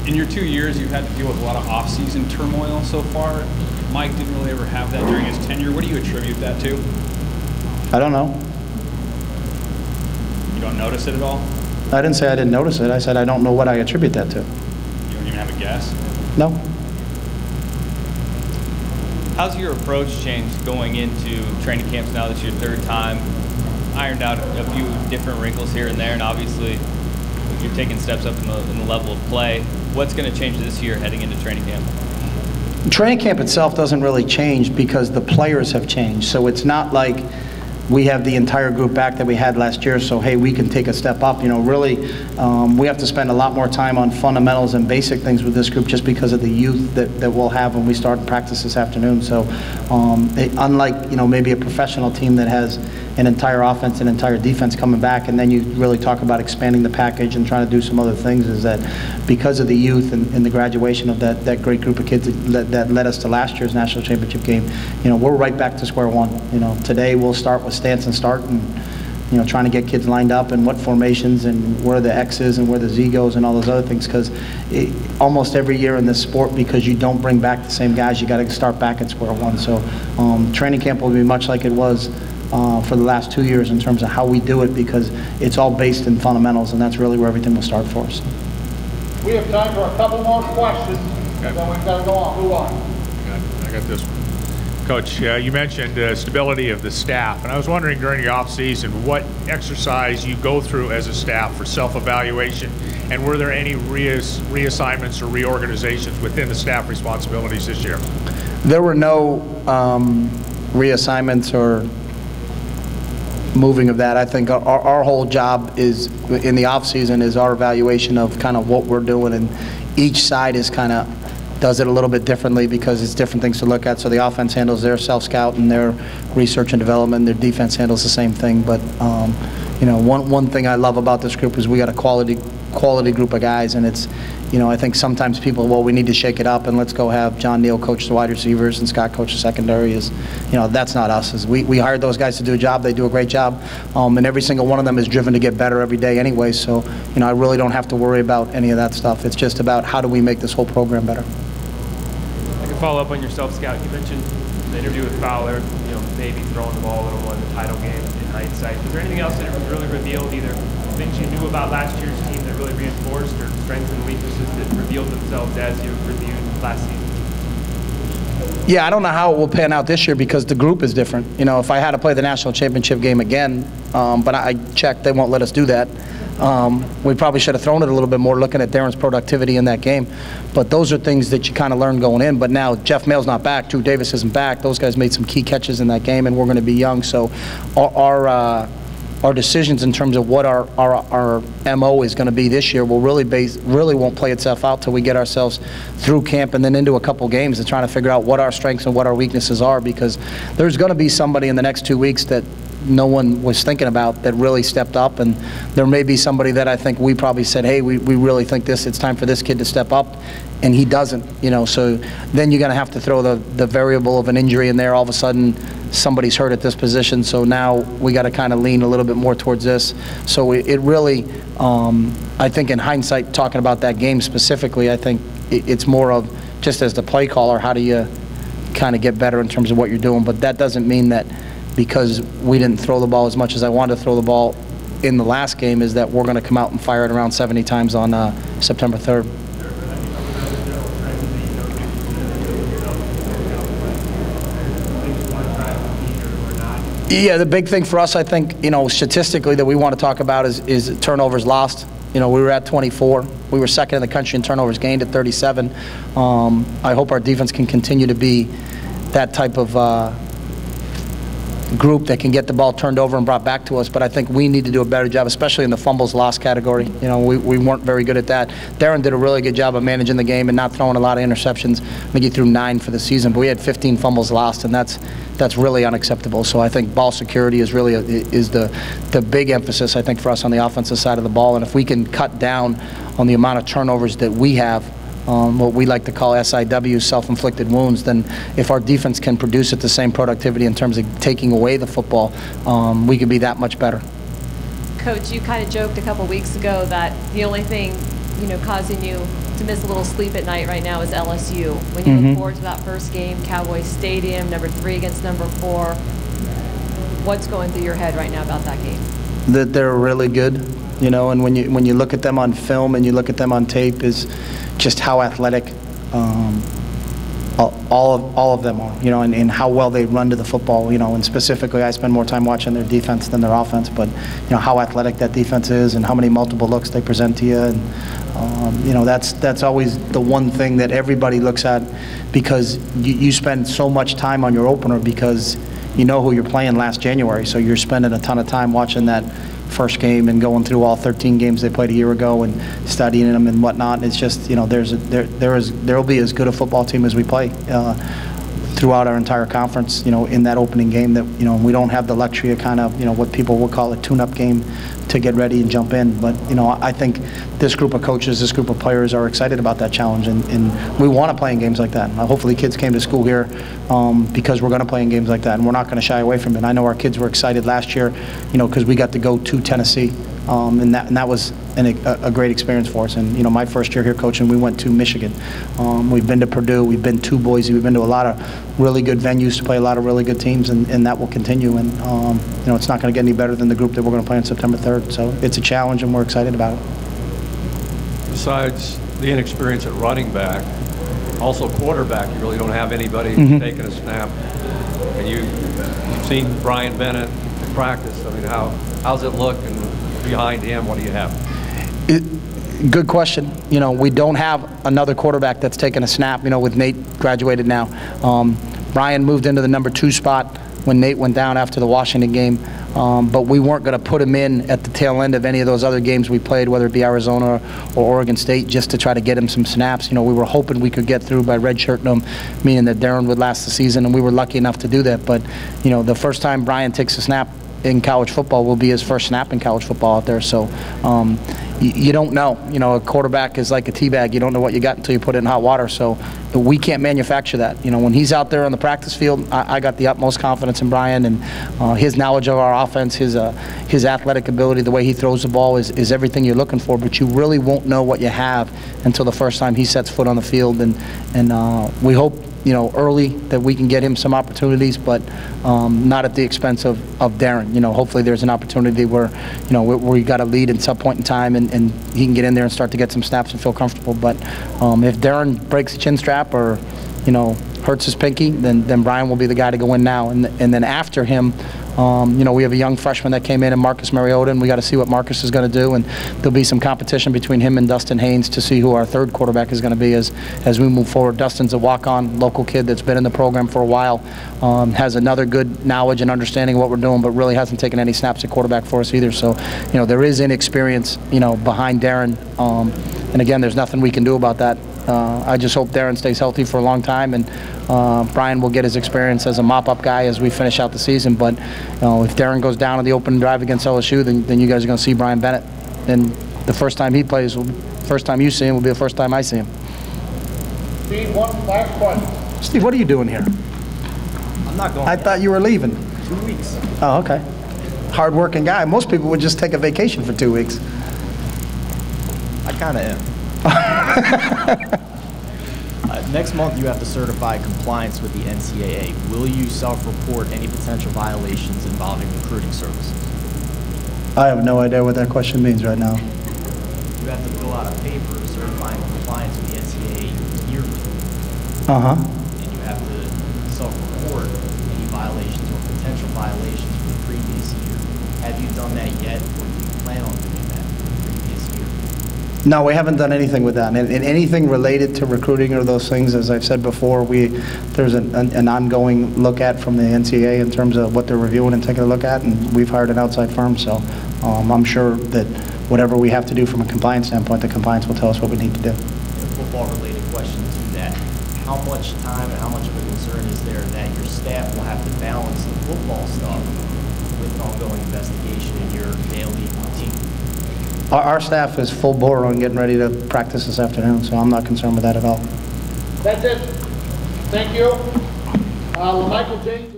In your 2 years, you've had to deal with a lot of off-season turmoil so far. Mike didn't really ever have that during his tenure. What do you attribute that to? I don't know. You don't notice it at all? I didn't say I didn't notice it. I said I don't know what I attribute that to. You don't even have a guess? No. How's your approach changed going into training camps now that it's your third time? Ironed out a few different wrinkles here and there, and obviously you're taking steps up in the level of play. What's going to change this year heading into training camp? Training camp itself doesn't really change because the players have changed. So it's not like we have the entire group back that we had last year, so hey, we can take a step up. You know, really, we have to spend a lot more time on fundamentals and basic things with this group just because of the youth that we'll have when we start practice this afternoon. So unlike, you know, maybe a professional team that has an entire offense and entire defense coming back, and then you really talk about expanding the package and trying to do some other things, is that because of the youth and the graduation of that great group of kids that led us to last year's national championship game, you know, we're right back to square one. You know, today we'll start with stance and start, and you know, trying to get kids lined up and what formations and where the X is and where the Z goes and all those other things, because almost every year in this sport, because you don't bring back the same guys, you got to start back at square one. So training camp will be much like it was for the last 2 years in terms of how we do it, because it's all based in fundamentals, and that's really where everything will start for us. We have time for a couple more questions, okay. Then we've got to go on. Move on. I got this one. Coach, you mentioned stability of the staff, and I was wondering during the off-season what exercise you go through as a staff for self-evaluation, and were there any reassignments or reorganizations within the staff responsibilities this year? There were no reassignments or moving of that. I think our whole job is in the off season is our evaluation of kind of what we're doing, and each side is kind of does it a little bit differently because it's different things to look at. So the offense handles their self-scout and their research and development. Their defense handles the same thing. But you know, one thing I love about this group is we got a quality group of guys, and it's, you know, I think sometimes people, well, we need to shake it up and let's go have John Neal coach the wide receivers and Scott coach the secondary. Is, you know, that's not us. We hired those guys to do a job. They do a great job, and every single one of them is driven to get better every day anyway. So, you know, I really don't have to worry about any of that stuff. It's just about how do we make this whole program better. I can follow up on your self-scout. You mentioned the interview with Fowler, you know, maybe throwing the ball a little more in the title game in hindsight. Was there anything else that really revealed, either things you knew about last year's team that really reinforced, or strengths and weaknesses that revealed themselves as you reviewed last season? Yeah, I don't know how it will pan out this year because the group is different. You know, if I had to play the national championship game again, but I checked, they won't let us do that. We probably should have thrown it a little bit more, looking at Darren's productivity in that game. But those are things that you kind of learn going in. But now Jeff Mail's not back, Drew Davis isn't back. Those guys made some key catches in that game, and we're going to be young. So our decisions in terms of what our MO is going to be this year will really won't play itself out till we get ourselves through camp and then into a couple games and trying to figure out what our strengths and what our weaknesses are, because there's going to be somebody in the next 2 weeks that no one was thinking about that really stepped up, and there may be somebody that I think we probably said, hey, we really think it's time for this kid to step up, and he doesn't, you know. So then you're going to have to throw the variable of an injury in there. All of a sudden somebody's hurt at this position, so now we got to kind of lean a little bit more towards this. So it really, I think in hindsight, talking about that game specifically, I think it's more of just as the play caller, how do you kind of get better in terms of what you're doing. But that doesn't mean that because we didn't throw the ball as much as I wanted to throw the ball in the last game is that we're going to come out and fire it around 70 times on September 3rd. Yeah, the big thing for us, I think, you know, statistically that we want to talk about is turnovers lost. You know, we were at 24. We were second in the country in turnovers gained at 37. I hope our defense can continue to be that type of group that can get the ball turned over and brought back to us, but I think we need to do a better job, especially in the fumbles lost category. You know, we weren't very good at that. Darren did a really good job of managing the game and not throwing a lot of interceptions. I think he threw 9 for the season, but we had 15 fumbles lost, and that's really unacceptable. So I think ball security is really the big emphasis, I think, for us on the offensive side of the ball, and if we can cut down on the amount of turnovers that we have, what we like to call SIW, self-inflicted wounds, then if our defense can produce at the same productivity in terms of taking away the football, we could be that much better. Coach, you kind of joked a couple weeks ago that the only thing, you know, causing you to miss a little sleep at night right now is LSU. When you look forward to that first game, Cowboys Stadium, number 3 against number 4, what's going through your head right now about that game? That they're really good, you know, and when you look at them on film and you look at them on tape, is just how athletic all of them are, you know, and how well they run to the football, you know, and specifically I spend more time watching their defense than their offense, but, you know, how athletic that defense is and how many multiple looks they present to you, and, you know, that's always the one thing that everybody looks at, because you spend so much time on your opener because you know who you're playing last January, so you're spending a ton of time watching that first game and going through all 13 games they played a year ago and studying them and whatnot. It's just, you know, there will be as good a football team as we play throughout our entire conference, you know, in that opening game. That, you know, we don't have the luxury of kind of, you know, what people will call a tune-up game to get ready and jump in. But, you know, I think this group of coaches, this group of players are excited about that challenge, and we want to play in games like that. Hopefully kids came to school here because we're going to play in games like that, and we're not going to shy away from it. I know our kids were excited last year, you know, because we got to go to Tennessee, and that was a great experience for us. And, you know, my first year here coaching, we went to Michigan. We've been to Purdue, we've been to Boise, we've been to a lot of really good venues to play a lot of really good teams, and that will continue. And, you know, it's not going to get any better than the group that we're going to play on September 3rd. So it's a challenge, and we're excited about it. Besides the inexperience at running back, also quarterback, you really don't have anybody taking a snap. And you've seen Brian Bennett in practice. I mean, how's it look? And behind him, what do you have? Good question. You know, we don't have another quarterback that's taken a snap, you know, with Nate graduated now. Brian moved into the number 2 spot when Nate went down after the Washington game. But we weren't going to put him in at the tail end of any of those other games we played, whether it be Arizona or Oregon State, just to try to get him some snaps. You know, we were hoping we could get through by redshirting him, meaning that Darren would last the season, and we were lucky enough to do that. But, you know, the first time Brian takes a snap in college football will be his first snap in college football out there. So you don't know. You know, a quarterback is like a tea bag. You don't know what you got until you put it in hot water. So we can't manufacture that. You know, when he's out there on the practice field, I got the utmost confidence in Brian, and his knowledge of our offense, his athletic ability, the way he throws the ball is everything you're looking for. But you really won't know what you have until the first time he sets foot on the field. And we hope, you know, early that we can get him some opportunities, but not at the expense of Darren. You know, hopefully there's an opportunity where, you know, we got a lead at some point in time, and he can get in there and start to get some snaps and feel comfortable. But if Darren breaks a chin strap or, you know, hurts his pinky, then Brian will be the guy to go in now. And then after him, you know, we have a young freshman that came in, and Marcus Mariota, and we got to see what Marcus is going to do. And there'll be some competition between him and Dustin Haynes to see who our third quarterback is going to be as we move forward. Dustin's a walk-on local kid that's been in the program for a while, has another good knowledge and understanding of what we're doing, but really hasn't taken any snaps at quarterback for us either. So, you know, there is inexperience, you know, behind Darren. And again, there's nothing we can do about that. I just hope Darren stays healthy for a long time, and Brian will get his experience as a mop-up guy as we finish out the season. But, you know, if Darren goes down on the open drive against LSU, then you guys are going to see Brian Bennett. And the first time he plays, first time you see him will be the first time I see him. Steve, one last question. Steve, what are you doing here? I'm not going. I thought you were leaving. 2 weeks. Oh, okay. Hard-working guy. Most people would just take a vacation for 2 weeks. I kind of am. Next month, you have to certify compliance with the NCAA. Will you self-report any potential violations involving recruiting services? I have no idea what that question means right now. You have to fill out a paper certifying compliance with the NCAA yearly. Uh-huh. And you have to self-report any violations or potential violations from the previous year. Have you done that yet, or do you plan on doing that for the previous year? No, we haven't done anything with that. And anything related to recruiting or those things, as I've said before, there's an ongoing look at from the NCAA in terms of what they're reviewing and taking a look at, and we've hired an outside firm. So I'm sure that whatever we have to do from a compliance standpoint, the compliance will tell us what we need to do. A football-related question to that. How much time and how much of a concern is there that your staff will have to balance the football stuff with ongoing investigation in your daily routine? Our staff is full bore on getting ready to practice this afternoon, so I'm not concerned with that at all. That's it. Thank you. Michael James.